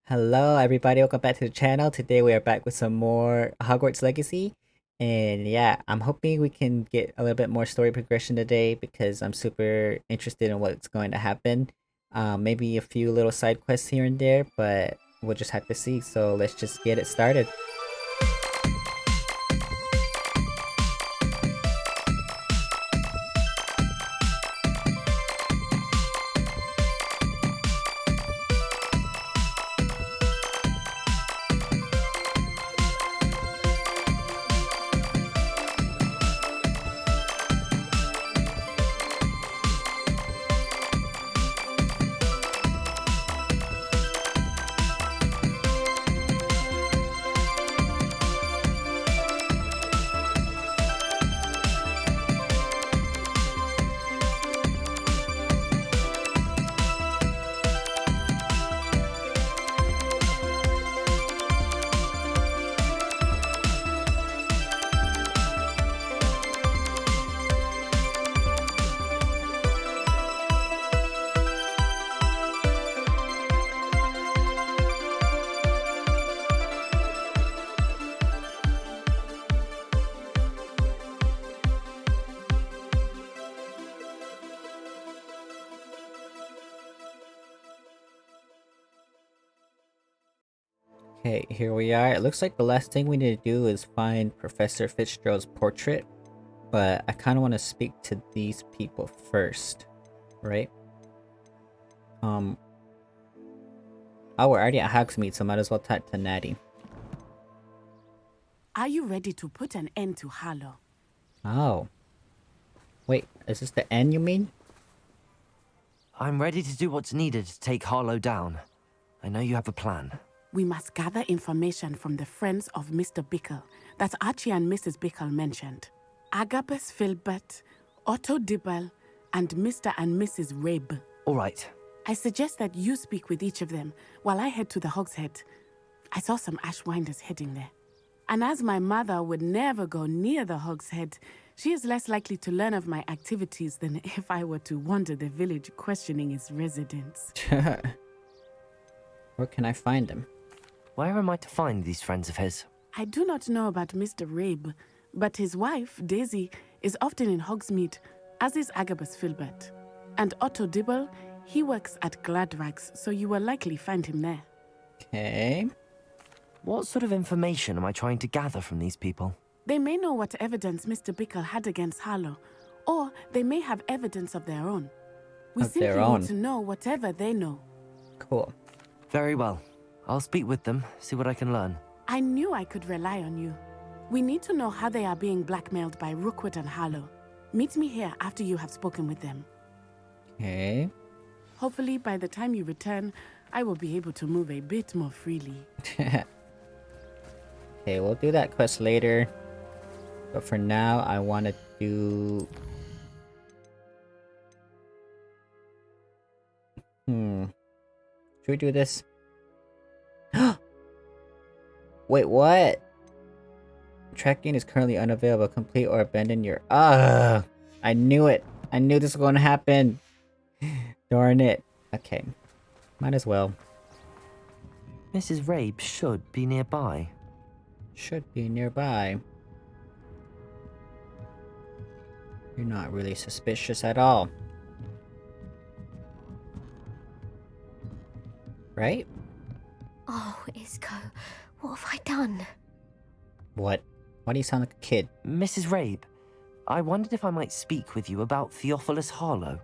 Hello everybody, welcome back to the channel. Today we are back with some more Hogwarts Legacy. And yeah, I'm hoping we can get a little bit more story progression today because I'm super interested in what's going to happen. Maybe a few little side quests here and there, but we'll just have to see. So let's just get it started. Okay, here we are. It looks like the last thing we need to do is find Professor Fitzgerald's portrait, but I kind of want to speak to these people first, right? Oh, we're already at Hogsmeade, so might as well talk to Natty. Are you ready to put an end to Hallow? Oh. Wait, is this the end you mean? I'm ready to do what's needed to take Harlow down. I know you have a plan. We must gather information from the friends of Mr. Bickle that Archie and Mrs. Bickle mentioned. Agabus Filbert, Otto Dibble, and Mr. and Mrs. Rabe. All right. I suggest that you speak with each of them while I head to the Hogshead. I saw some Ashwinders heading there. And as my mother would never go near the Hogshead, she is less likely to learn of my activities than if I were to wander the village questioning its residents. Where can I find them? Where am I to find these friends of his? I do not know about Mr. Rabe, but his wife, Daisy, is often in Hogsmeade, as is Agabus Filbert. And Otto Dibble, he works at Gladrags, so you will likely find him there. Okay. What sort of information am I trying to gather from these people? They may know what evidence Mr. Bickle had against Harlow, or they may have evidence of their own. We Of simply their own. need to know whatever they know. Cool. Very well. I'll speak with them, see what I can learn. I knew I could rely on you. We need to know how they are being blackmailed by Rookwood and Harlow. Meet me here after you have spoken with them. Okay. Hopefully, by the time you return, I will be able to move a bit more freely. Okay, we'll do that quest later. But for now, I want to do... Should we do this? Wait, what? Tracking is currently unavailable. Complete or abandon your... I knew it. I knew this was going to happen. Darn it. Okay. Might as well. Mrs. Rabe should be nearby. Should be nearby. You're not really suspicious at all. Right? Oh, Isco, what have I done? What? Why do you sound like a kid? Mrs. Rabe, I wondered if I might speak with you about Theophilus Harlow.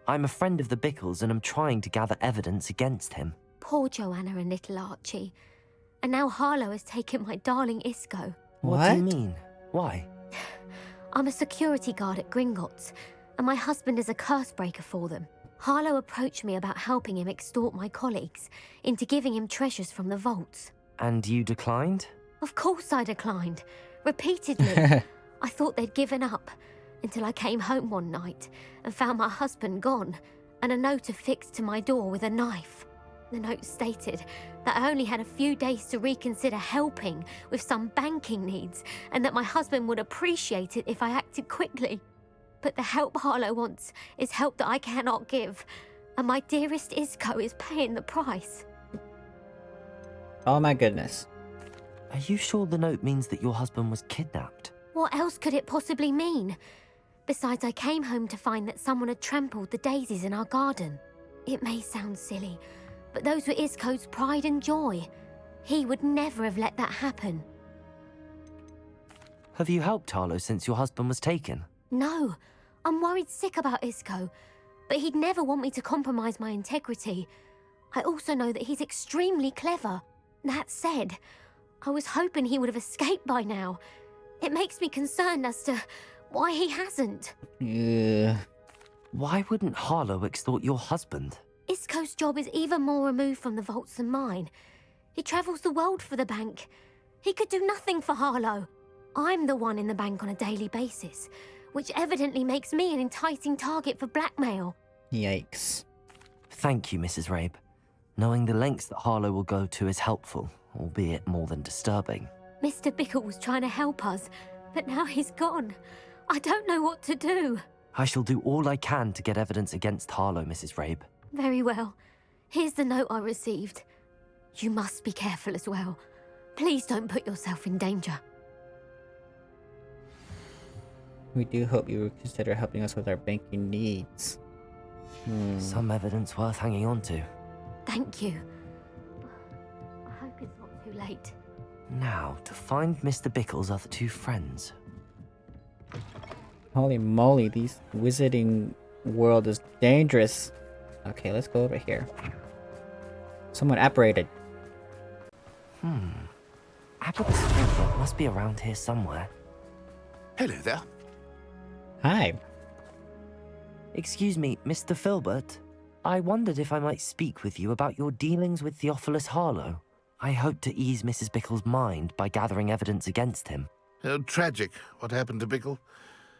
I'm a friend of the Bickles and am trying to gather evidence against him. Poor Joanna and little Archie. And now Harlow has taken my darling Isco. What do you mean? Why? I'm a security guard at Gringotts, and my husband is a curse breaker for them. Harlow approached me about helping him extort my colleagues into giving him treasures from the vaults. And you declined? Of course I declined. Repeatedly. I thought they'd given up, until I came home one night and found my husband gone, and a note affixed to my door with a knife. The note stated that I only had a few days to reconsider helping with some banking needs, and that my husband would appreciate it if I acted quickly. But the help Harlow wants is help that I cannot give, and my dearest Isco is paying the price. Oh my goodness. Are you sure the note means that your husband was kidnapped? What else could it possibly mean? Besides, I came home to find that someone had trampled the daisies in our garden. It may sound silly, but those were Isco's pride and joy. He would never have let that happen. Have you helped Harlow since your husband was taken? No, I'm worried sick about Isco, but he'd never want me to compromise my integrity. I also know that he's extremely clever. That said, I was hoping he would have escaped by now. It makes me concerned as to why he hasn't. Yeah. Why wouldn't Harlow extort your husband? Isco's job is even more removed from the vaults than mine. He travels the world for the bank. He could do nothing for Harlow. I'm the one in the bank on a daily basis, which evidently makes me an enticing target for blackmail. Yikes. Thank you, Mrs. Rabe. Knowing the lengths that Harlow will go to is helpful, albeit more than disturbing. Mr. Bickle was trying to help us, but now he's gone. I don't know what to do. I shall do all I can to get evidence against Harlow, Mrs. Rabe. Very well. Here's the note I received. You must be careful as well. Please don't put yourself in danger. We do hope you would consider helping us with our banking needs. Some evidence worth hanging on to. Thank you. I hope it's not too late. Now, to find Mr. Bickle's other two friends. Holy moly, these wizarding world is dangerous. Okay, let's go over here. Someone apparated. Agabus Filbert must be around here somewhere. Hello there. Hi. Excuse me, Mr. Filbert. I wondered if I might speak with you about your dealings with Theophilus Harlow. I hope to ease Mrs. Bickle's mind by gathering evidence against him. Tragic, what happened to Bickle.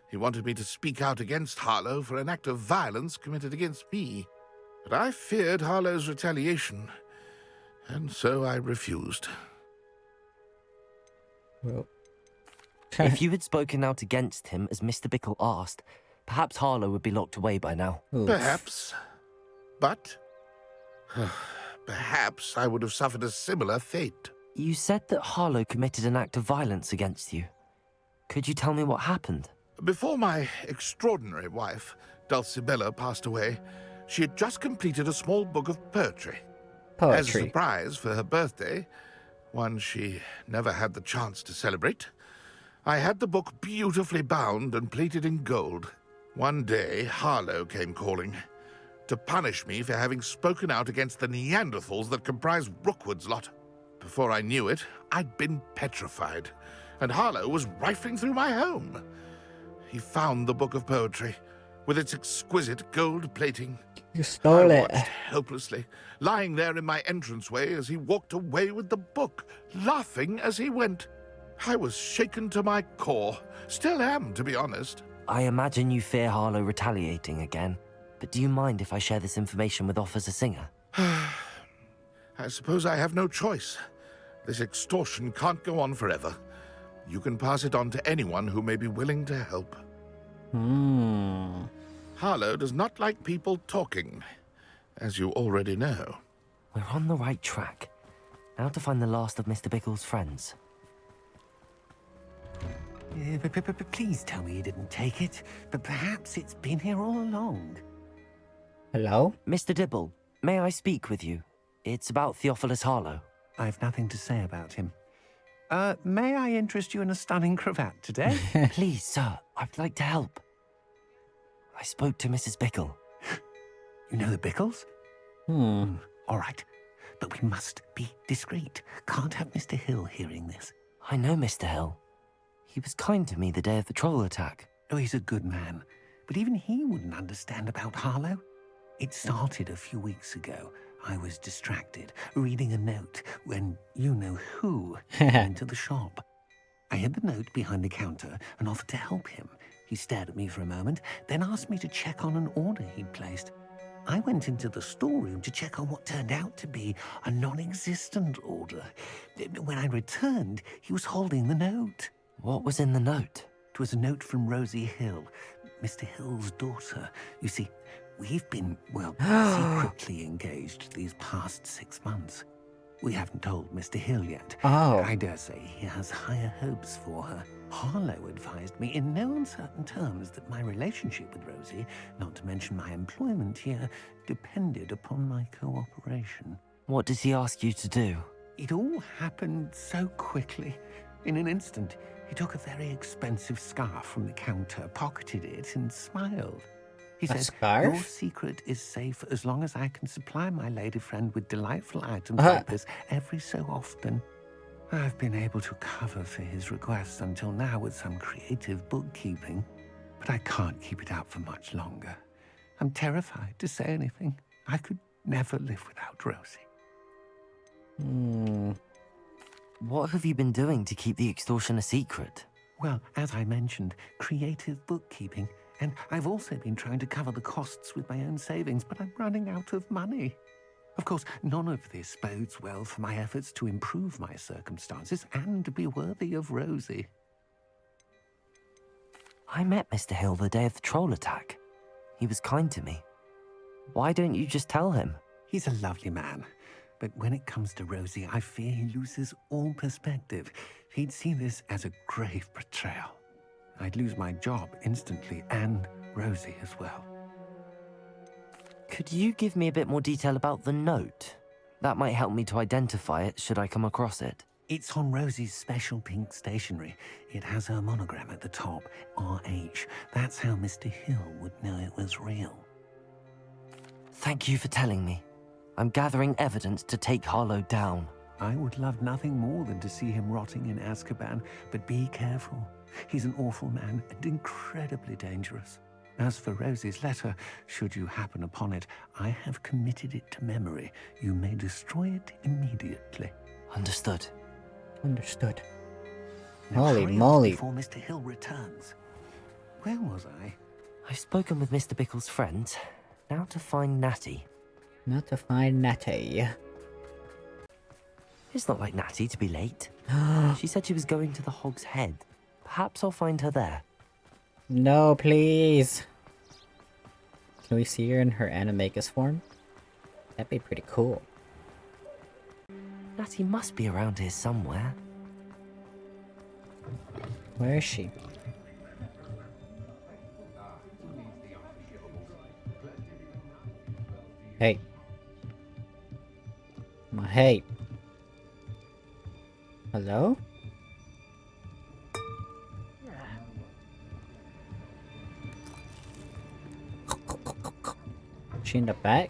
He wanted me to speak out against Harlow for an act of violence committed against me. But I feared Harlow's retaliation, and so I refused. Well. If you had spoken out against him as Mr. Bickle asked, perhaps Harlow would be locked away by now. Oof. Perhaps. But perhaps I would have suffered a similar fate. You said that Harlow committed an act of violence against you. Could you tell me what happened? Before my extraordinary wife, Dulcibella, passed away, she had just completed a small book of poetry. As a Poetry. surprise for her birthday, one she never had the chance to celebrate, I had the book beautifully bound and plated in gold. One day, Harlow came calling to punish me for having spoken out against the Neanderthals that comprise Rookwood's lot. Before I knew it, I'd been petrified, and Harlow was rifling through my home. He found the book of poetry, with its exquisite gold plating. You stole I it. watched helplessly, lying there in my entranceway as he walked away with the book, laughing as he went. I was shaken to my core. Still am, to be honest. I imagine you fear Harlow retaliating again, but do you mind if I share this information with Officer Singer? I suppose I have no choice. This extortion can't go on forever. You can pass it on to anyone who may be willing to help. Harlow does not like people talking, as you already know. We're on the right track. Now to find the last of Mr. Bickle's friends. Please tell me you didn't take it, but perhaps it's been here all along. Hello? Mr. Dibble, may I speak with you? It's about Theophilus Harlow. I've nothing to say about him. May I interest you in a stunning cravat today? Please, sir, I'd like to help. I spoke to Mrs. Bickle. You know the Bickles? All right, but we must be discreet. Can't have Mr. Hill hearing this. I know Mr. Hill. He was kind to me the day of the troll attack. Oh, he's a good man, but even he wouldn't understand about Harlow. It started a few weeks ago. I was distracted, reading a note when you-know-who came into the shop. I hid the note behind the counter and offered to help him. He stared at me for a moment, then asked me to check on an order he'd placed. I went into the storeroom to check on what turned out to be a non-existent order. When I returned, he was holding the note. What was in the note? It was a note from Rosie Hill, Mr. Hill's daughter. You see, we've been, well, secretly engaged these past 6 months. We haven't told Mr. Hill yet. Oh. I dare say he has higher hopes for her. Harlow advised me in no uncertain terms that my relationship with Rosie, not to mention my employment here, depended upon my cooperation. What did he ask you to do? It all happened so quickly. In an instant, he took a very expensive scarf from the counter, pocketed it, and smiled. He A said, scarf? "Your secret is safe as long as I can supply my lady friend with delightful items Uh-huh. like this every so often." I've been able to cover for his requests until now with some creative bookkeeping, but I can't keep it up for much longer. I'm terrified to say anything. I could never live without Rosie. Hmm. What have you been doing to keep the extortion a secret? Well, as I mentioned, creative bookkeeping. And I've also been trying to cover the costs with my own savings, but I'm running out of money. Of course, none of this bodes well for my efforts to improve my circumstances and be worthy of Rosie. I met Mr. Hill the day of the troll attack. He was kind to me. Why don't you just tell him? He's a lovely man, but when it comes to Rosie, I fear he loses all perspective. He'd see this as a grave betrayal. I'd lose my job instantly, and Rosie as well. Could you give me a bit more detail about the note? That might help me to identify it should I come across it. It's on Rosie's special pink stationery. It has her monogram at the top, RH. That's how Mr. Hill would know it was real. Thank you for telling me. I'm gathering evidence to take Harlow down. I would love nothing more than to see him rotting in Azkaban, but be careful. He's an awful man and incredibly dangerous. As for Rosie's letter, should you happen upon it, I have committed it to memory. You may destroy it immediately. Understood. Understood. Now Holy hurry up moly. before Mr. Hill returns. Where was I? I've spoken with Mr. Bickle's friends. Now to find Natty. Not to find Natty. It's not like Natty to be late. She said she was going to the Hog's Head. Perhaps I'll find her there. No, please. Can we see her in her animagus form? That'd be pretty cool. Natty must be around here somewhere. Where is she? Hey. Hey. Hello? She in the back?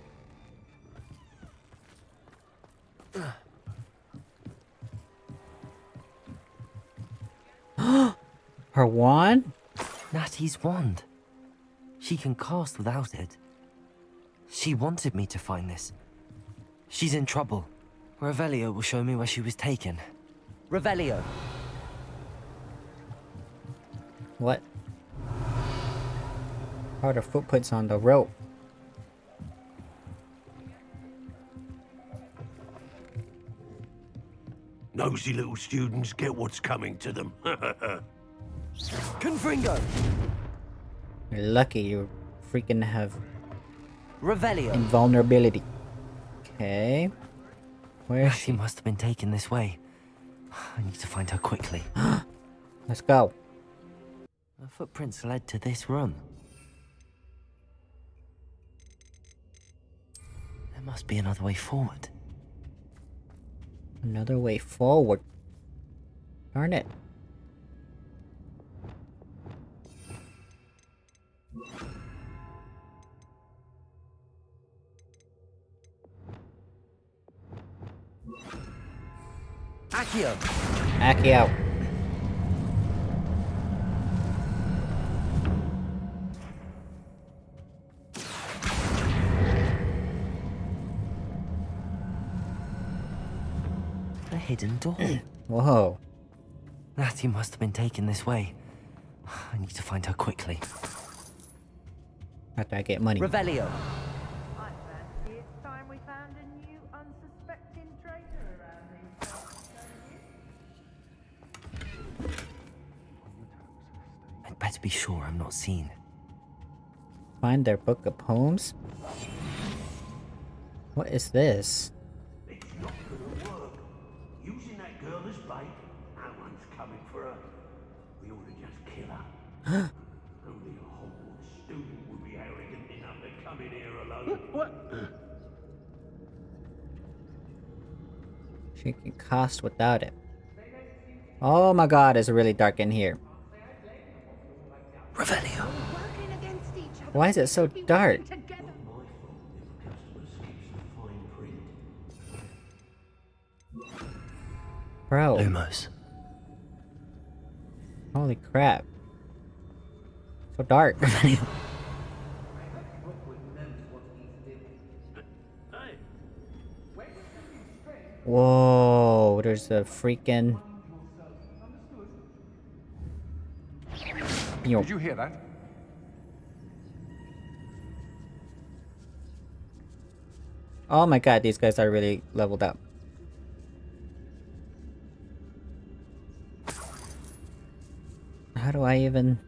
Her wand? Natty's wand. She can cast without it. She wanted me to find this. She's in trouble. Revelio will show me where she was taken. Revelio! What? How are the footprints on the rope? Nosy little students get what's coming to them. Confringo! You're lucky you freaking have Revelio! invulnerability. Okay. Where is Natty she? must have been taken this way. I need to find her quickly. Let's go. The footprints led to this room. There must be another way forward. Another way forward. Darn it. Accio! Accio. A hidden door. Whoa. Natty must have been taken this way. I need to find her quickly. After I get money. Revelio! I fancy it's time we found a new unsuspecting traitor around these parts, don't you? I'd better be sure I'm not seen. Find their book of poems. What is this? It's not gonna work. girl as bait. No one's coming for her. We ought to just kill her. Only a Hogwarts student would be arrogant enough to come in here alone. What? She can cast without it. Oh my god, it's really dark in here. Revelio. Why is it so dark? Bro, Lumos. holy crap. So dark. Whoa, there's a freaking... Did you hear that? Oh my god, these guys are really leveled up. How do I even...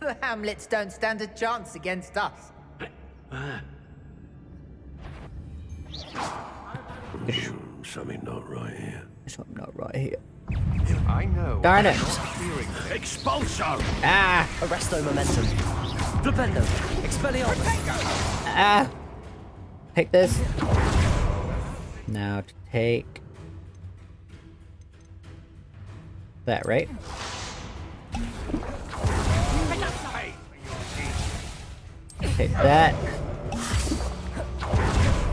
The Hamlets don't stand a chance against us. Something not right here. Something not right here. I know. Darn it! Expulso! Ah! Arresto momentum. Flipendo. Expelliarmus. Ah! Take this. Now to take... that, right? Take that.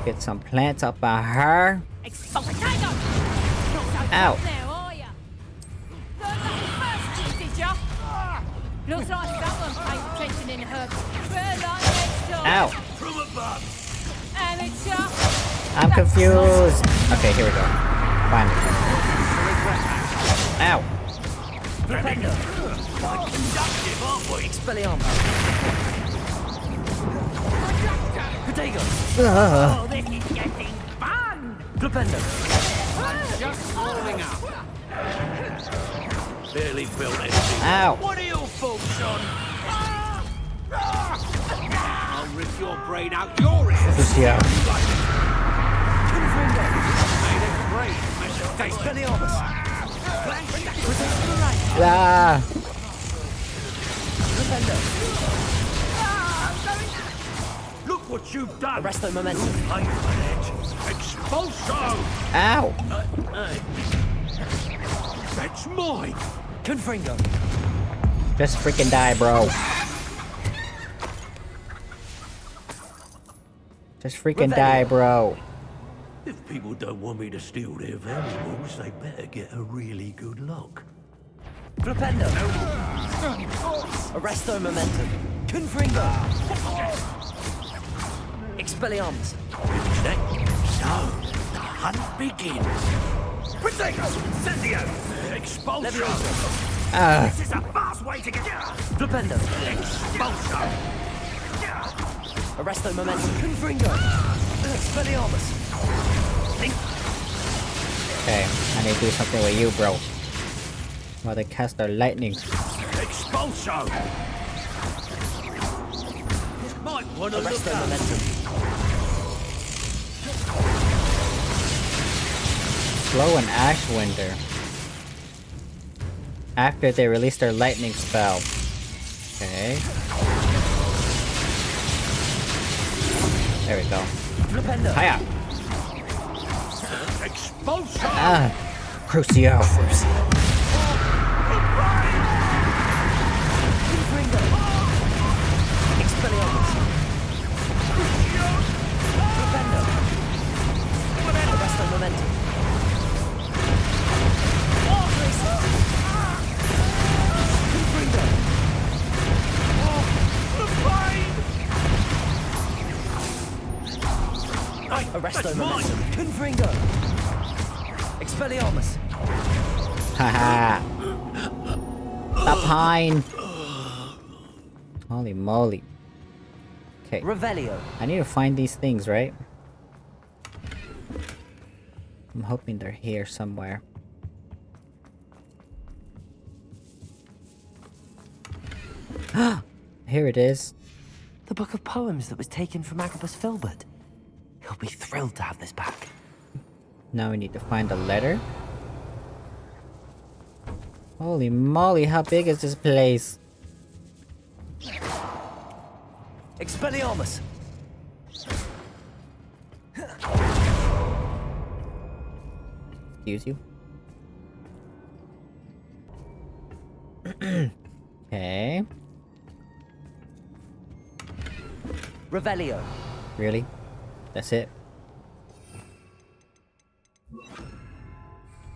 Get some plants up by her. Ow. Looks like someone paid attention in her. Ow. From above! Amateur. I'm confused. Okay, here we go. Finally. Ow. Flipendo. Conductive, aren't we? Expelliarmus. Protego. Ugh. Oh, this is getting fun! Flipendo. Just warming up. Barely built anything. Ow. What are your thoughts on? I'll rip your brain out your ears. Lucio. Made a great mistake. Expelliarmus. Ah. Flipendo. Look what you've done. Arresto momentum. Paid for that. Expulso! Ow. That's mine. Confringo. Just freaking die, bro. Just freaking die, bro. If people don't want me to steal their valuables, they better get a really good look. Flipendo. Arresto momentum. Confringo. Expelliarmus. So, the hunt begins. Protego! Incendio! Expulso! Ah. This is a fast way to get... Flipendo. Expulso! Arresto momentum. Confringo. Expelliarmus. Okay, I need to do something with you, bro. While they cast their lightning. Expulso! Might want to look Arresto up. momentum. Slow and Ashwinder. After they release their lightning spell. Okay. There we go. Flipendo. Hiya! Expulso! Ah! Crucio! Confringo. Expelliarmus. Flipendo. Arresto momentum. Confringo. Arresto momentum. Confringo. Expelliarmus. Haha! The pine! Holy moly. Okay, Revelio. I need to find these things, right? I'm hoping they're here somewhere. Here it is. The book of poems that was taken from Agabus Filbert. He'll be thrilled to have this back. Now we need to find a letter. Holy moly, how big is this place? Expelliarmus! Excuse you. Okay. Revelio. Really? That's it?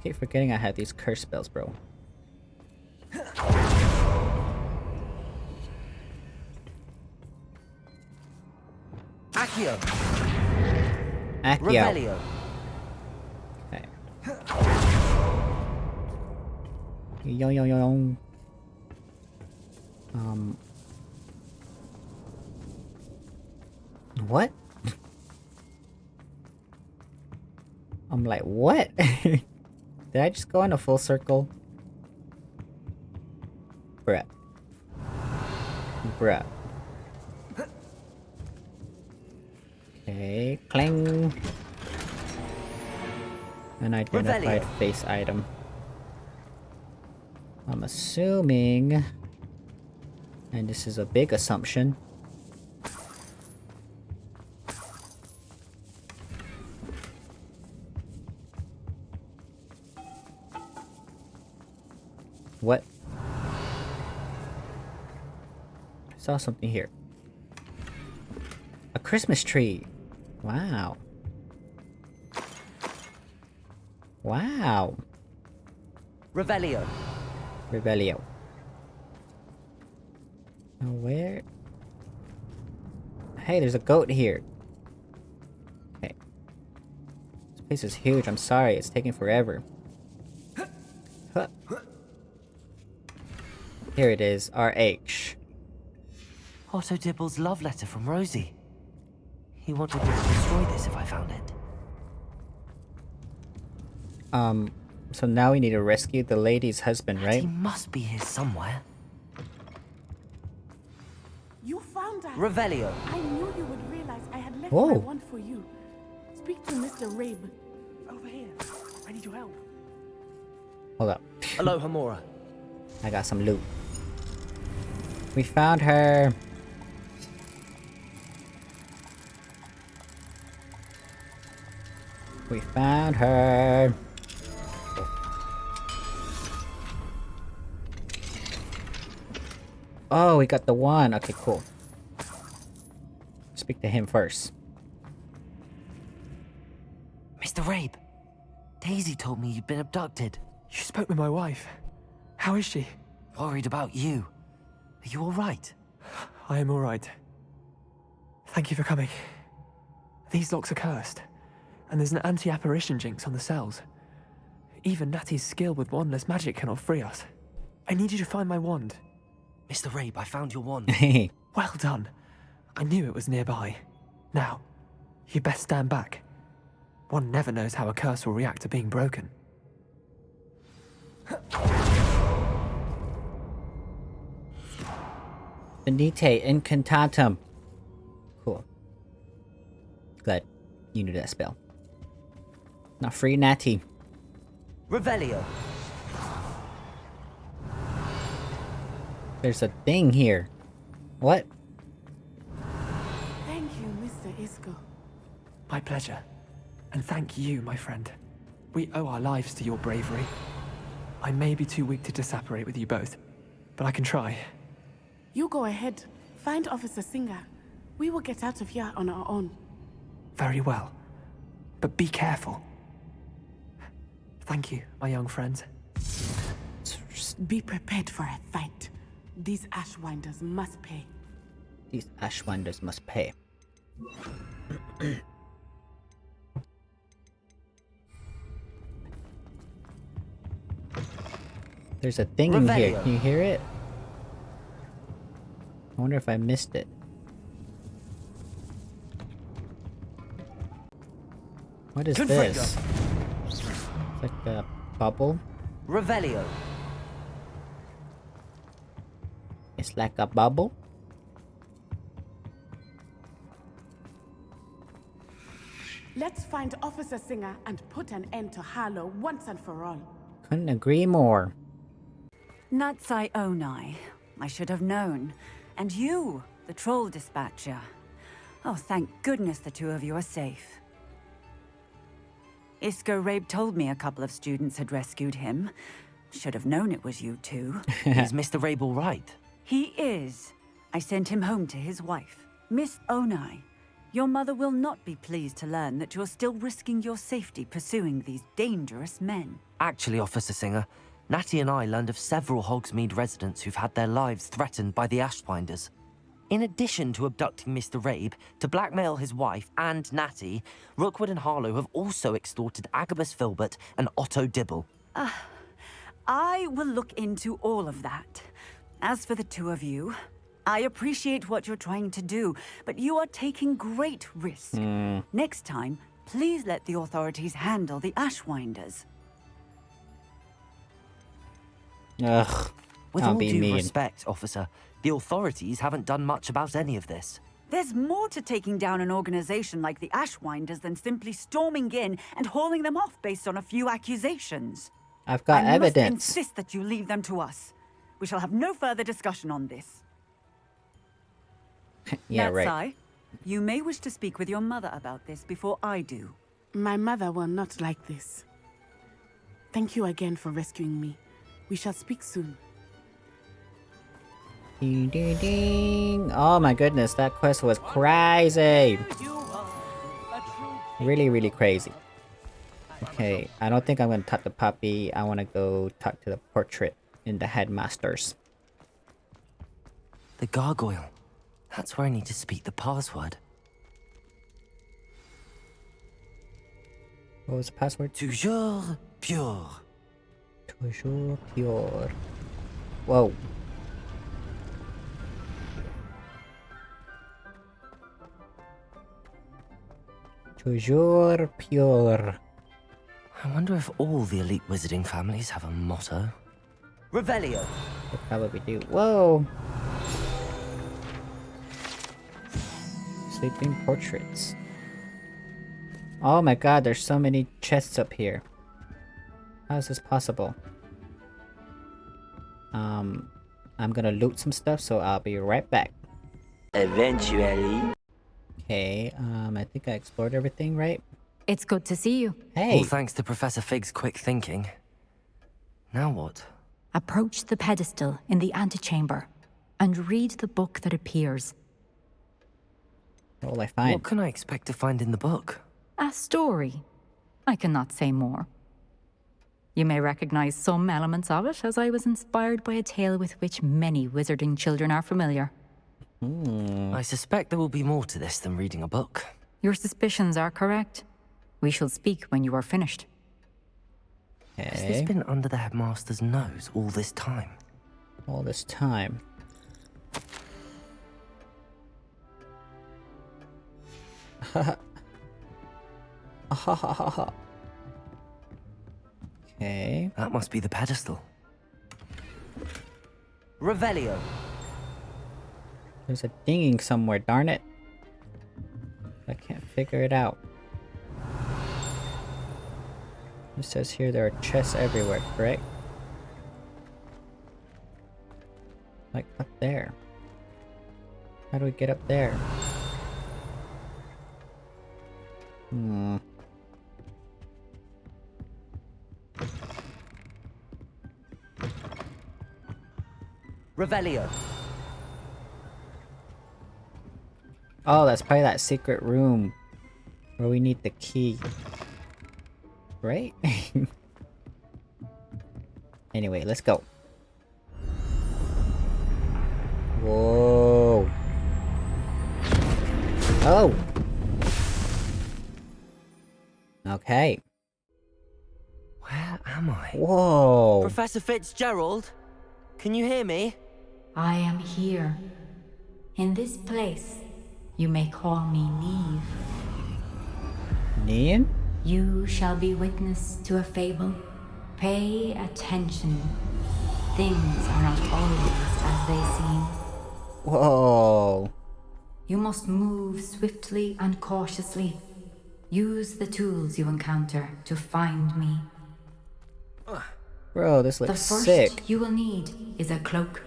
Keep forgetting I had these curse spells, bro. Accio. Accio. Revelio. Okay. Yo yo yo yo. What? I'm like, what? Did I just go in a full circle? Bruh. Bruh. Okay, clang. Unidentified Revelio. face item. I'm assuming, and this is a big assumption, what? I saw something here. A Christmas tree. Wow. Wow. Revelio. Rebellio. Now where? Hey, there's a goat here. Okay. This place is huge. I'm sorry. It's taking forever. Huh. Here it is. RH. Otto Dibble's love letter from Rosie. He wanted me to destroy this if I found it. So now we need to rescue the lady's husband, right? He must be here somewhere. You found us. Revelio. I knew you would realize I had left Whoa. my wand for you. Speak to Mr. Rabe. Over here. I need your help. Hold up. Aloha Mora. I got some loot. We found her. We found her. Oh, we got the one. Okay, cool. Speak to him first. Mr. Rabe. Daisy told me you'd been abducted. You spoke with my wife. How is she? Worried about you. Are you alright? I am all right. Thank you for coming. These locks are cursed, and there's an anti-apparition jinx on the cells. Even Natty's skill with wandless magic cannot free us. I need you to find my wand. Mr. Rabe, I found your wand. Well done. I knew it was nearby. Now, you best stand back. One never knows how a curse will react to being broken. Venite incantatum. Cool. Glad you knew that spell. Now free Natty. Revelio. There's a thing here. What? Thank you, Mr. Isco. My pleasure. And thank you, my friend. We owe our lives to your bravery. I may be too weak to disapparate with you both, but I can try. You go ahead. Find Officer Singer. We will get out of here on our own. Very well. But be careful. Thank you, my young friends. Be prepared for a fight. These Ashwinders must pay. These Ashwinders must pay. There's a thing in here. Can you hear it? I wonder if I missed it. What is this? It's like a bubble. Revelio. It's like a bubble. Let's find Officer Singer and put an end to Harlow once and for all. Couldn't agree more. Natsai Onai. I should have known. And you, the troll dispatcher. Oh, thank goodness the two of you are safe. Isco Rabe told me a couple of students had rescued him. Should have known it was you two. Is Mr. Rabe all right? He is. I sent him home to his wife. Miss Onai, your mother will not be pleased to learn that you're still risking your safety pursuing these dangerous men. Actually, Officer Singer, Natty and I learned of several Hogsmeade residents who've had their lives threatened by the Ashfinders. In addition to abducting Mr. Rabe to blackmail his wife and Natty, Rookwood and Harlow have also extorted Agabus Filbert and Otto Dibble. I will look into all of that. As for the two of you, I appreciate what you're trying to do, but you are taking great risk. Next time, please let the authorities handle the Ashwinders. Ugh. With I'll all be due mean. respect, officer, the authorities haven't done much about any of this. There's more to taking down an organization like the Ashwinders than simply storming in and hauling them off based on a few accusations. I've got I evidence. must insist that you leave them to us. We shall have no further discussion on this. Yeah, right. Natsai, you may wish to speak with your mother about this before I do. My mother will not like this. Thank you again for rescuing me. We shall speak soon. Ding, ding, ding. Oh my goodness, that quest was crazy. Really, really crazy. Okay, I don't think I'm gonna talk to Poppy. I want to go talk to the portrait in the headmasters. The gargoyle. That's where I need to speak the password. What was the password? Toujours pure. Toujours pure. Whoa. Toujours pure. I wonder if all the elite wizarding families have a motto. Revelio. They probably do. Whoa. Sleeping portraits. Oh my god, there's so many chests up here. How is this possible? I'm gonna loot some stuff, so I'll be right back. Eventually. Okay, I think I explored everything, right? It's good to see you. Hey! All thanks to Professor Fig's quick thinking. Now what? Approach the pedestal in the antechamber and read the book that appears. What will I find? What can I expect to find in the book? A story. I cannot say more. You may recognize some elements of it, as I was inspired by a tale with which many wizarding children are familiar. I suspect there will be more to this than reading a book. Your suspicions are correct. We shall speak when you are finished. Has this been under the headmaster's nose all this time? All this time. Okay. That must be the pedestal. Revelio. There's a dinging somewhere, darn it. I can't figure it out. It says here there are chests everywhere, correct? Like up there. How do we get up there? Revelio. Oh, that's probably that secret room where we need the key. Right? Anyway, let's go. Whoa. Oh. Okay. Where am I? Whoa. Professor Fitzgerald? Can you hear me? I am here. In this place, you may call me Neve. Nian? You shall be witness to a fable. Pay attention. Things are not always as they seem. Whoa. You must move swiftly and cautiously. Use the tools you encounter to find me. Bro, this The looks first sick. you will need is a cloak.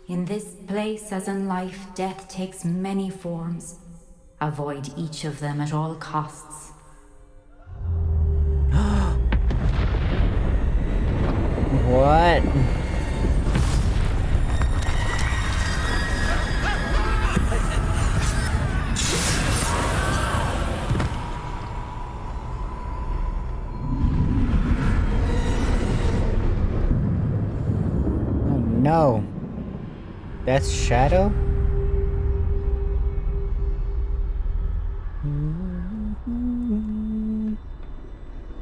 In this place, as in life, death takes many forms. Avoid each of them at all costs. What? Oh no. That's Shadow?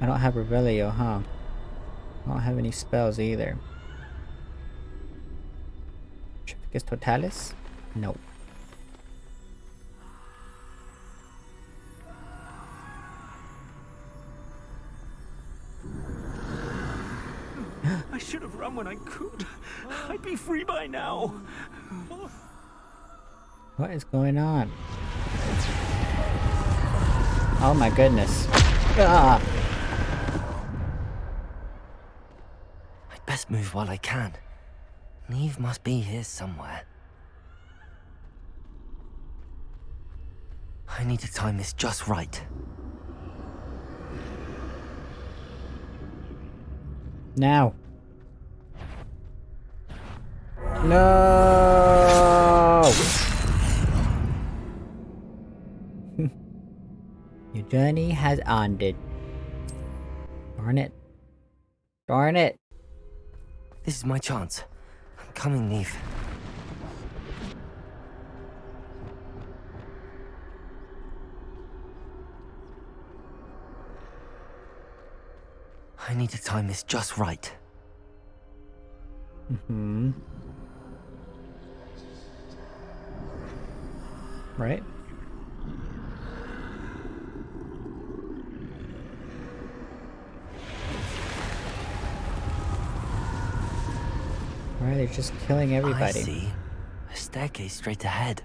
I don't have Revelio, huh? I don't have any spells either. Trifficus Totalis? No. I should have run when I could. I'd be free by now. What is going on? Oh my goodness. Ah! I'd best move while I can. Neve must be here somewhere. I need to time this just right. Now. No! Your journey has ended. Darn it. Darn it. This is my chance. I'm coming, Neve. I need to time this just right. Mm-hmm. Right? Right, they're just killing everybody. I see. A staircase straight ahead.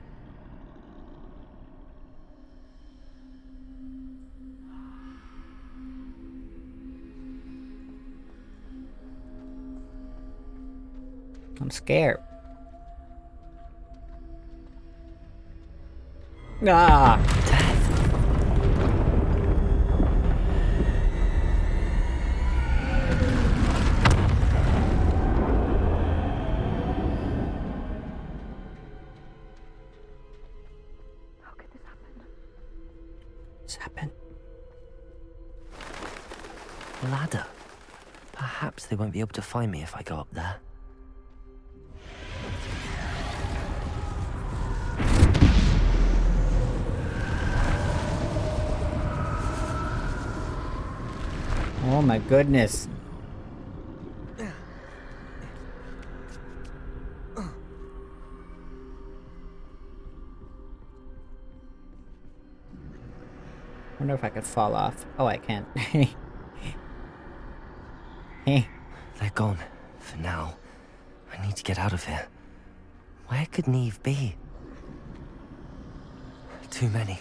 I'm scared. Ah! How could this happen? What's happened? Ladder. Perhaps they won't be able to find me if I go up there. Oh my goodness. Wonder if I could fall off. Oh, I can't. Hey. They're gone. For now. I need to get out of here. Where could Neve be? Too many.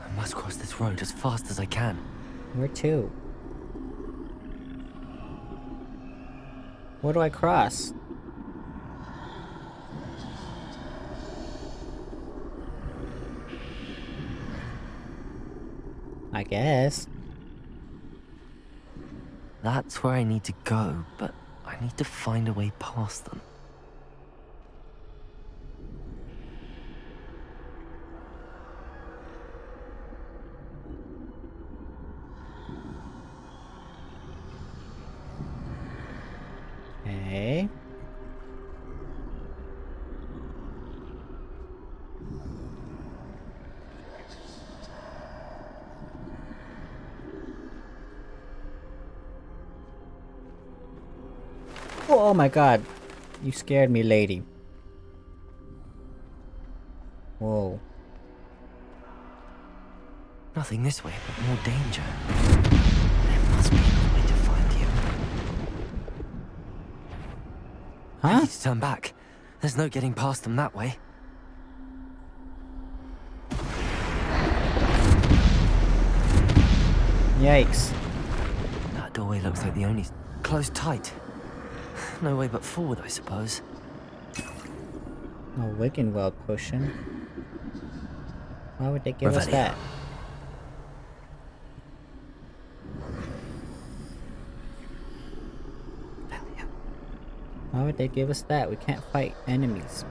I must cross this road as fast as I can. Where to? Where do I cross? I guess. That's where I need to go, but I need to find a way past them. Okay. Oh my god. You scared me, lady. Whoa. Nothing this way, but more danger. There must be a way to find you. Huh? I need to turn back. There's no getting past them that way. Yikes. That Doorway looks like the only... Closed tight. No way but forward, I suppose. A Wiggenweld potion. Why would they give us that? Why would they give us that? We can't fight enemies.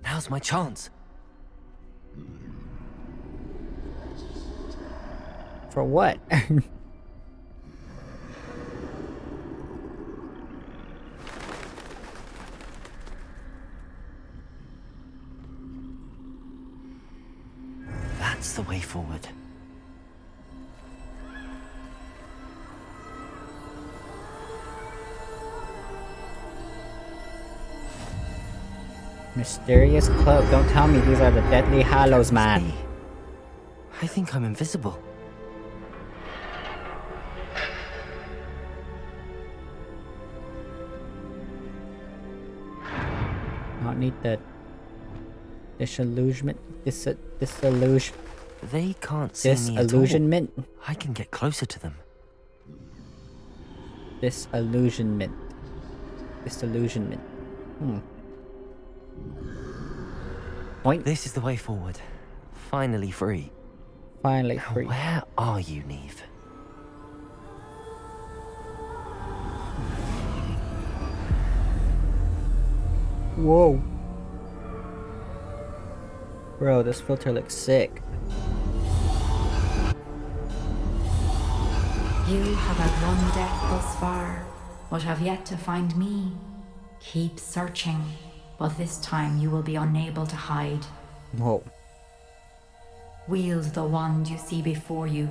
Now's my chance. For what? That's the way forward. Mysterious cloak. Don't tell me these are the deadly Hallows, man. I think I'm invisible. I don't need the disillusionment. Disillusion. They can't see me at all. Disillusionment. I can get closer to them. Disillusionment. Disillusionment. Point. This is the way forward. Finally free. Finally now, free. Where are you, Neve? Whoa. Bro, this filter looks sick. You have outrun death thus far, but have yet to find me. Keep searching, but this time you will be unable to hide. Whoa. Wield the wand you see before you.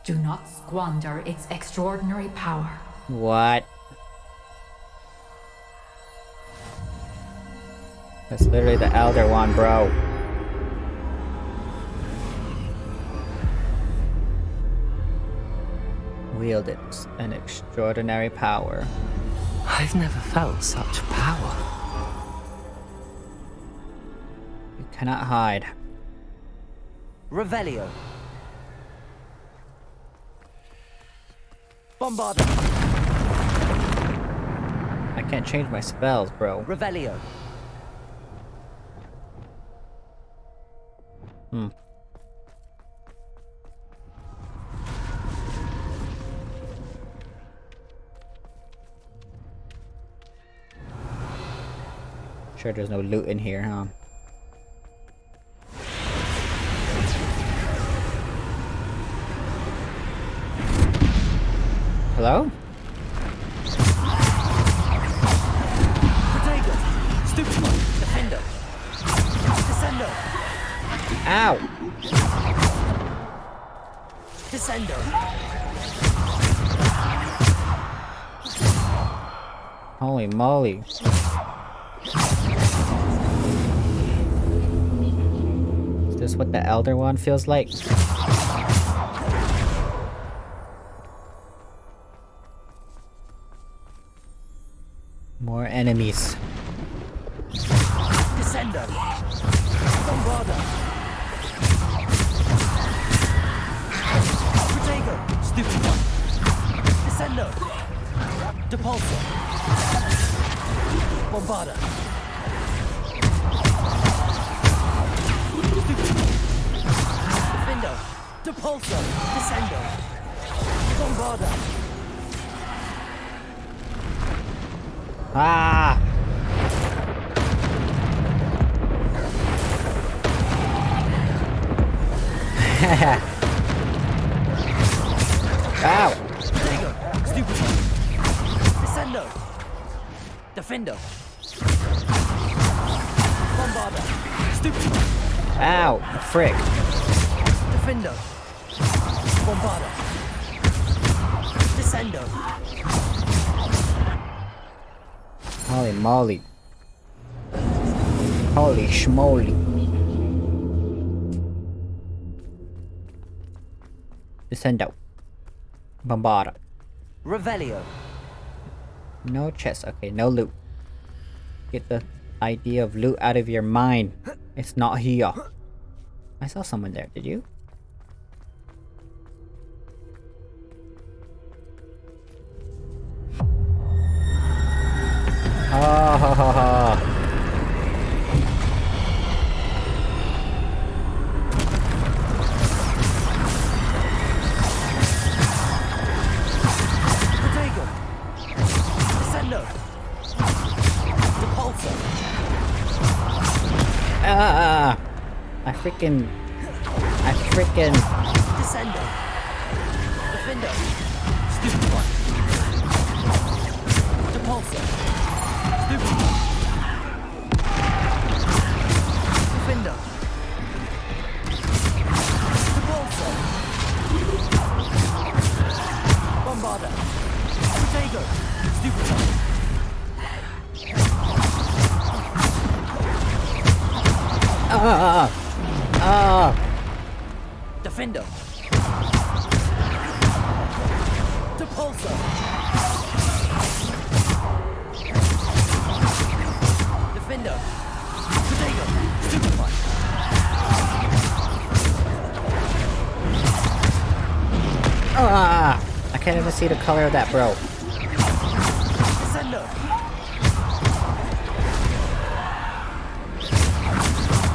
Do not squander its extraordinary power. What? That's literally the Elder Wand, bro. Wield it. An extraordinary power. I've never felt such power. You cannot hide. Revelio. Bombarda. I can't change my spells, bro. Revelio. Sure there's no loot in here, huh? Hello? Protego. Stupid one. Defender. Descendo. Ow! Descendo. Holy moly. Is this what the Elder One feels like? More enemies. Descendo. Bombarda. Protego. Stupid one. Descendo. Depulso. Bombarda. Defendo. Depulso. Descendo. Bombarda. Ah! Ow! Protego. Stupid one. Descendo. Defendo. Bombarda. Stupid one. Ow! Frick. Defendo. Bombarda. Descendo. Holy moly. Holy schmoly. Descendo. Bombarda. Revelio. No chest. Okay, no loot. Get the idea of loot out of your mind. It's not here. I saw someone there. Did you? Oh, ho, ho, ho. I freaking Descendo. Defendo. Stupid one. Depulso. Stupid one. Defendo. Depulso. Bombarda. Protego. Stupid one. Defendo. Depulso. Defendo. Protego. Stupid one. I can't even see the color of that, bro. Descendo.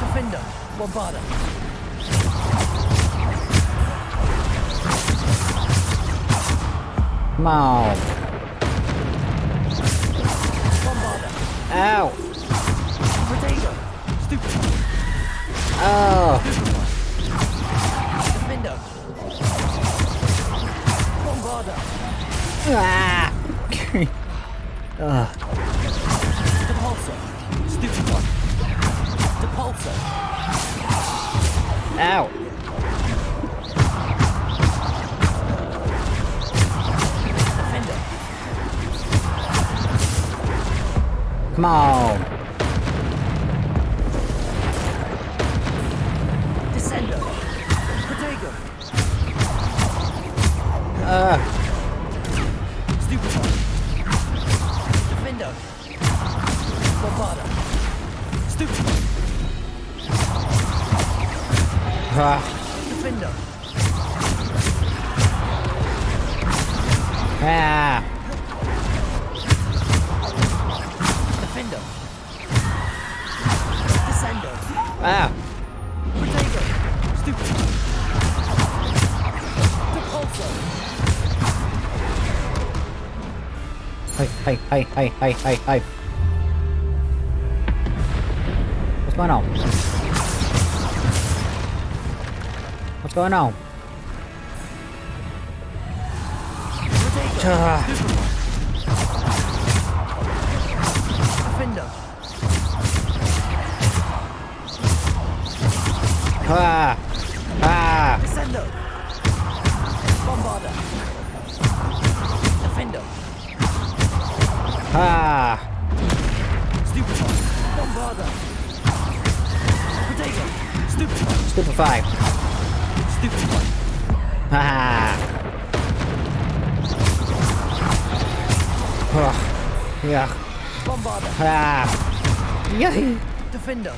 Defendo. Bombarda. Come on. Bombarda. Ow. Protego. Stupid one. Oh. Defendo. Bombarda. Ah. Depulso. Stupid one. Depulso. Ow. Defendo. Come on. Descendo. Protego. Stupid one. Defendo. Bombarda. Stupid one. Defendo. Defendo. Descendo. Protego. Stupid one. Depulso. Hi. What's going on? What's going on? Defendo. Descendo. Bombarda. Defendo. Stupid one. Bombarda. Protego. Stupid one. Stupefy. Stupid one. Yeah. Bombarda. Yay. Defendo.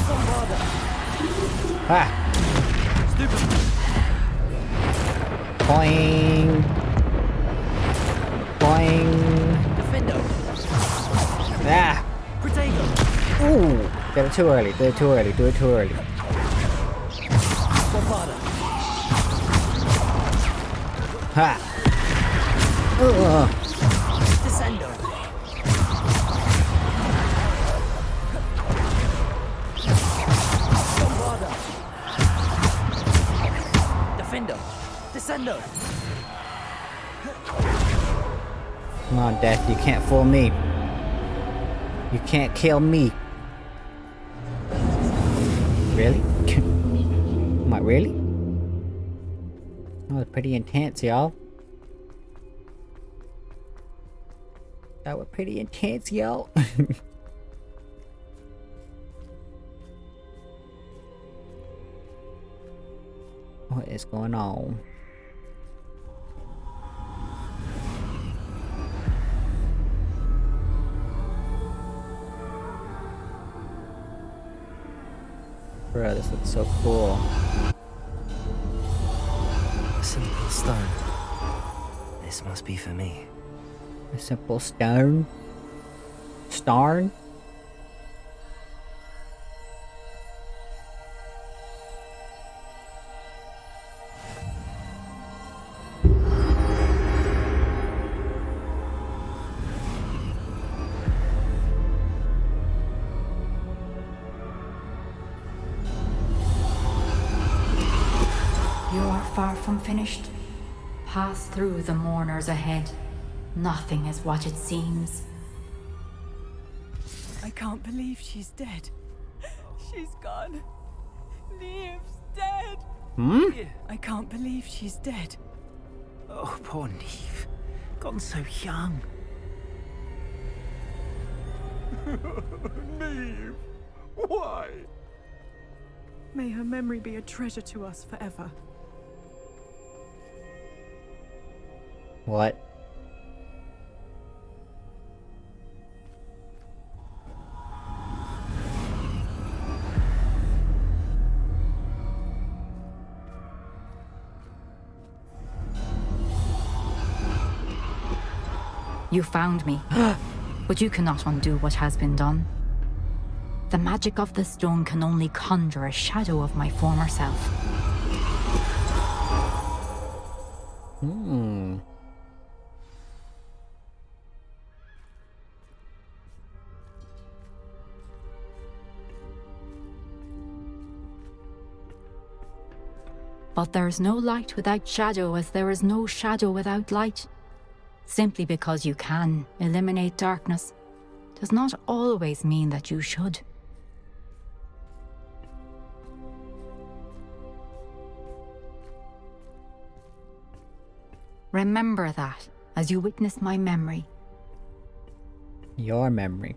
Bombarda. Stupid one. Boing. Boing. Defendo. Protego. Ooh. Did it too early. Do it too early. Bombarda. Descendo. Bombarda. Defendo. Descendo. Come on, Death. You can't fool me. You can't kill me. Really? Am I really? That was pretty intense, y'all. That was pretty intense, yo. What is going on? Bro, this looks so cool. A simple stone. This must be for me. A simple stone? Starn? You are far from finished. Pass through the mourners ahead. Nothing is what it seems. I can't believe she's dead. She's gone. Neve's dead. I can't believe she's dead. Oh, poor Neve. Gone so young. Neve! Why? May her memory be a treasure to us forever. What? You found me, but you cannot undo what has been done. The magic of the stone can only conjure a shadow of my former self. But there is no light without shadow, as there is no shadow without light. Simply because you can eliminate darkness does not always mean that you should. Remember that as you witness my memory. Your memory.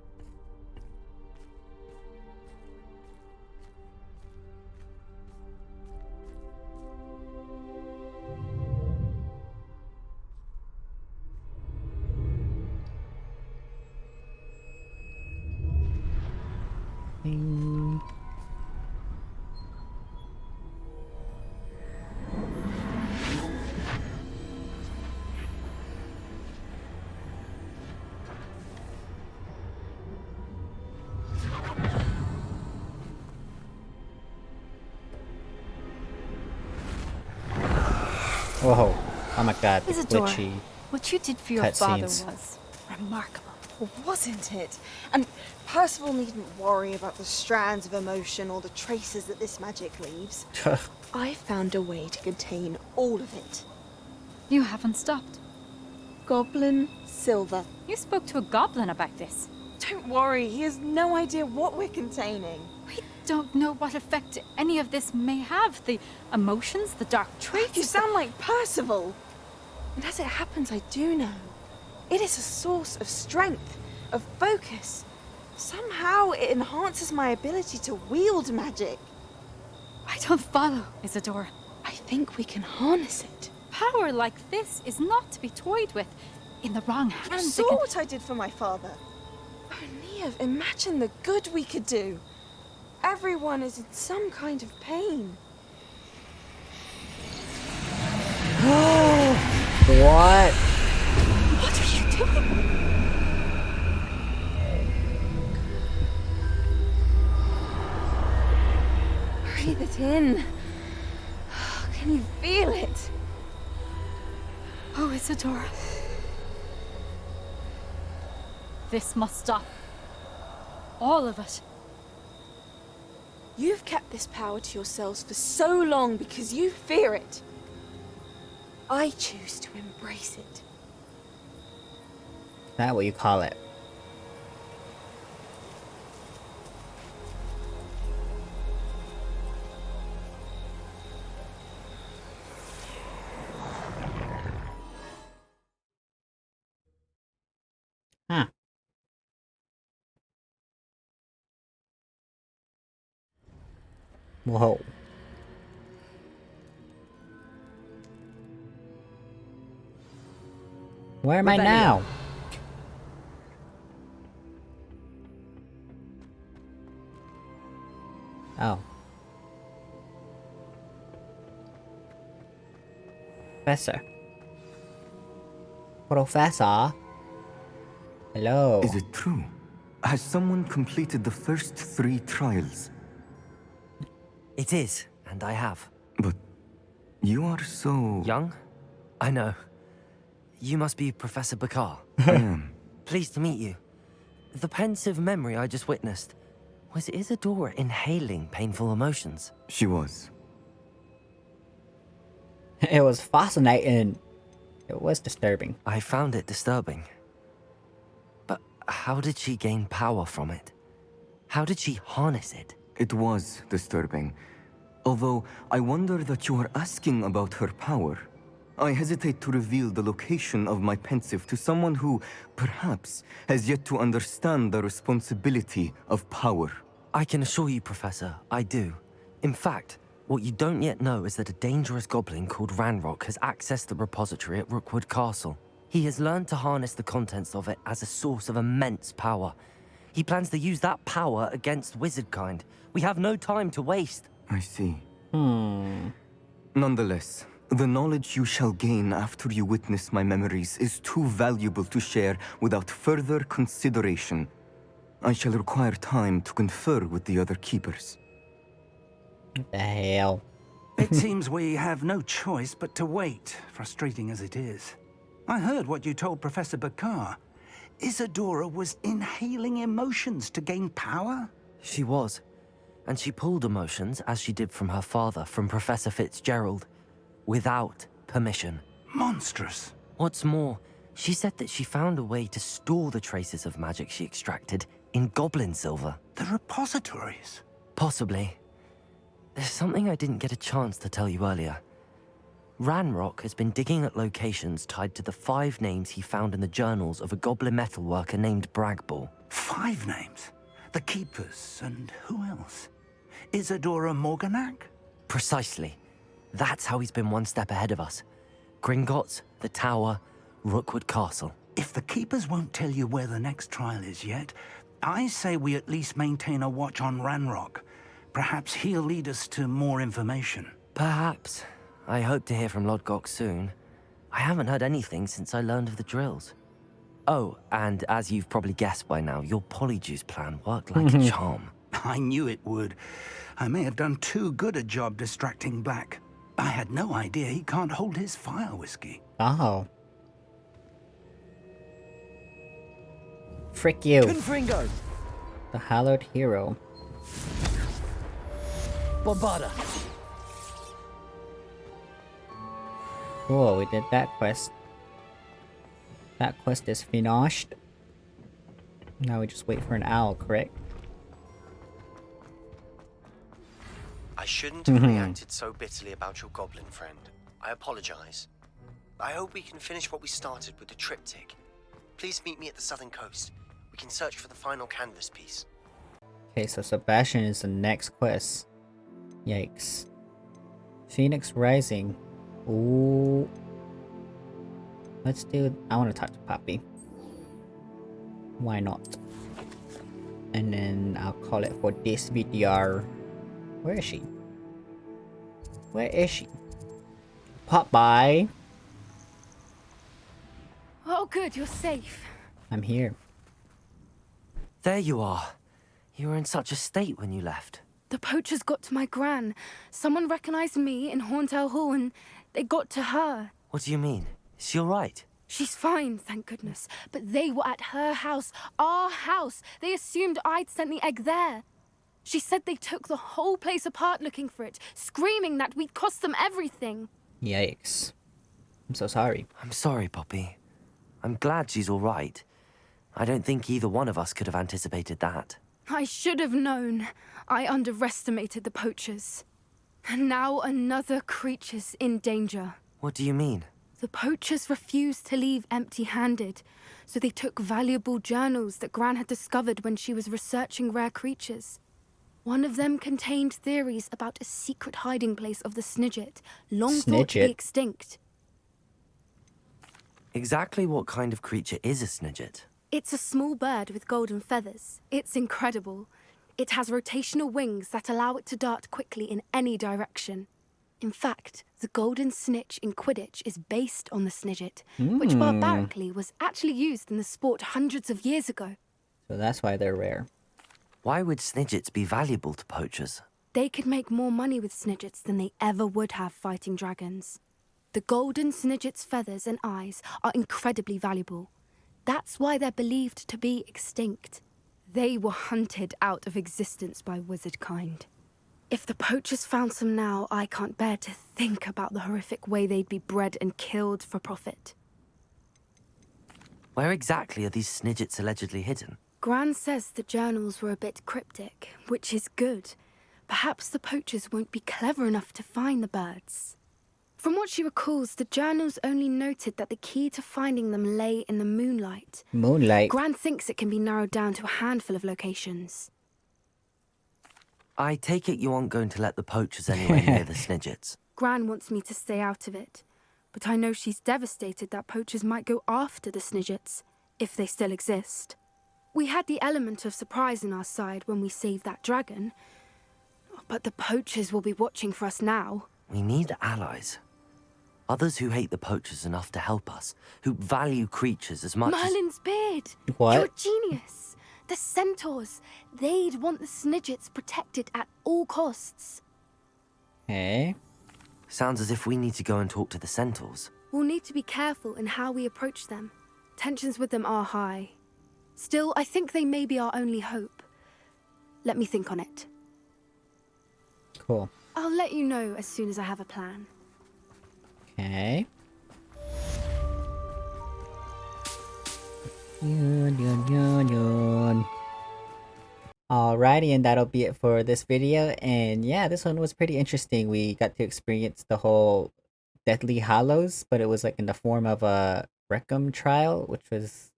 Ding. Whoa. Oh my god, the Isadora, glitchy what you did for your father cutscenes. was remarkable, wasn't it? And Percival needn't worry about the strands of emotion or the traces that this magic leaves. I found a way to contain all of it. You haven't stopped. Goblin Silver. You spoke to a goblin about this. Don't worry, he has no idea what we're containing. We don't know what effect any of this may have. The emotions, the dark traits. You sound like Percival. And as it happens, I do know. It is a source of strength, of focus. Somehow it enhances my ability to wield magic. I don't follow, Isadora. I think we can harness it. Power like this is not to be toyed with. In the wrong You hands, saw what I did for my father. Oh, Neve, imagine the good we could do. Everyone is in some kind of pain. What? What are you doing? Breathe it in. Can you feel it? Oh, Isadora. This must stop. All of it. You've kept this power to yourselves for so long because you fear it. I choose to embrace it. Is that what you call it? Huh. Whoa. Where am I now? Oh. Professor. Professor? Hello. Is it true? Has someone completed the first 3 trials? It is, and I have. But you are so... Young? I know. You must be Professor Bakar. I am. Pleased to meet you. The pensive memory I just witnessed, was Isadora inhaling painful emotions? She was. It was fascinating. It was disturbing. I found it disturbing. But how did she gain power from it? How did she harness it? It was disturbing. Although, I wonder that you are asking about her power. I hesitate to reveal the location of my pensive to someone who, perhaps, has yet to understand the responsibility of power. I can assure you, Professor, I do. In fact, what you don't yet know is that a dangerous goblin called Ranrock has accessed the repository at Rookwood Castle. He has learned to harness the contents of it as a source of immense power. He plans to use that power against wizardkind. We have no time to waste. I see. Nonetheless, the knowledge you shall gain after you witness my memories is too valuable to share without further consideration. I shall require time to confer with the other keepers. What the hell? It seems we have no choice but to wait, frustrating as it is. I heard what you told Professor Bakar. Isadora was inhaling emotions to gain power? She was. And she pulled emotions, as she did from her father, from Professor Fitzgerald, without permission. Monstrous. What's more, she said that she found a way to store the traces of magic she extracted in goblin silver. The repositories? Possibly. There's something I didn't get a chance to tell you earlier. Ranrock has been digging at locations tied to the 5 names he found in the journals of a goblin metalworker named Bragball. 5 names? The Keepers, and who else? Isadora Morganac? Precisely. That's how he's been one step ahead of us. Gringotts, the Tower, Rookwood Castle. If the Keepers won't tell you where the next trial is yet, I say we at least maintain a watch on Ranrock. Perhaps he'll lead us to more information. Perhaps. I hope to hear from Lodgok soon. I haven't heard anything since I learned of the drills. Oh, and as you've probably guessed by now, your Polyjuice plan worked like a charm. I knew it would. I may have done too good a job distracting Black. I had no idea he can't hold his fire whiskey. Oh. Frick you. Confringo! The hallowed hero. Bombarda! Cool, we did that quest. That quest is finished. Now we just wait for an owl, correct? I shouldn't have reacted so bitterly about your goblin friend. I apologize. I hope we can finish what we started with the triptych. Please meet me at the southern coast. We can search for the final canvas piece. Okay, so Sebastian is the next quest. Yikes. Phoenix Rising. Ooh. Let's do... I want to talk to Poppy. Why not? And then I'll call it for this video. Where is she? Where is she? Pop by. Oh, good, you're safe. I'm here. There you are. You were in such a state when you left. The poachers got to my gran. Someone recognized me in Horntail Hall and they got to her. What do you mean? Is she alright? She's fine, thank goodness. But they were at her house, our house. They assumed I'd sent the egg there. She said they took the whole place apart looking for it, screaming that we'd cost them everything. Yikes. I'm so sorry. I'm sorry, Poppy. I'm glad she's alright. I don't think either one of us could have anticipated that. I should have known. I underestimated the poachers. And now another creature's in danger. What do you mean? The poachers refused to leave empty-handed, so they took valuable journals that Gran had discovered when she was researching rare creatures. One of them contained theories about a secret hiding place of the Snidget, long thought to be Snidget? extinct. Exactly what kind of creature is a Snidget? It's a small bird with golden feathers. It's incredible. It has rotational wings that allow it to dart quickly in any direction. In fact, the golden snitch in Quidditch is based on the Snidget, which barbarically was actually used in the sport hundreds of years ago. So that's why they're rare. Why would Snidgets be valuable to poachers? They could make more money with Snidgets than they ever would have fighting dragons. The golden Snidget's feathers and eyes are incredibly valuable. That's why they're believed to be extinct. They were hunted out of existence by wizard kind. If the poachers found some now, I can't bear to think about the horrific way they'd be bred and killed for profit. Where exactly are these Snidgets allegedly hidden? Gran says the journals were a bit cryptic, which is good. Perhaps the poachers won't be clever enough to find the birds. From what she recalls, the journals only noted that the key to finding them lay in the moonlight. Moonlight? Gran thinks it can be narrowed down to a handful of locations. I take it you aren't going to let the poachers anywhere near the Snidgets. Gran wants me to stay out of it, but I know she's devastated that poachers might go after the Snidgets, if they still exist. We had the element of surprise on our side when we saved that dragon, but the poachers will be watching for us now. We need allies. Others who hate the poachers enough to help us, who value creatures as much Merlin's beard! What? You're a genius! The centaurs! They'd want the Snidgets protected at all costs. Hey? Sounds as if we need to go and talk to the centaurs. We'll need to be careful in how we approach them. Tensions with them are high. Still, I think they may be our only hope. Let me think on it. Cool. I'll let you know as soon as I have a plan. Okay. Yun. Alrighty, and that'll be it for this video. And yeah, this one was pretty interesting. We got to experience the whole Deathly Hallows, but it was like in the form of a Recum trial, which was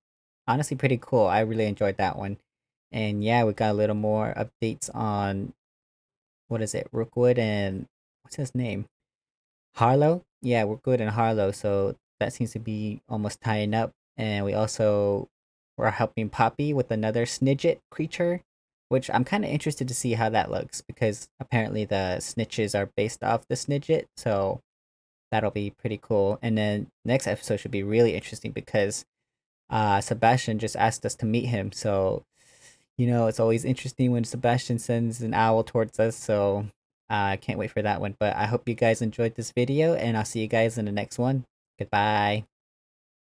honestly pretty cool. I really enjoyed that one. And yeah, we got a little more updates on, what is it, Rookwood and what's his name? Harlow? Yeah, Rookwood and Harlow. So that seems to be almost tying up. And we also were helping Poppy with another Snidget creature, which I'm kind of interested to see how that looks, because apparently the snitches are based off the Snidget. So that'll be pretty cool. And then next episode should be really interesting because Sebastian just asked us to meet him. So, you know, it's always interesting when Sebastian sends an owl towards us. So I can't wait for that one. But I hope you guys enjoyed this video, and I'll see you guys in the next one. Goodbye.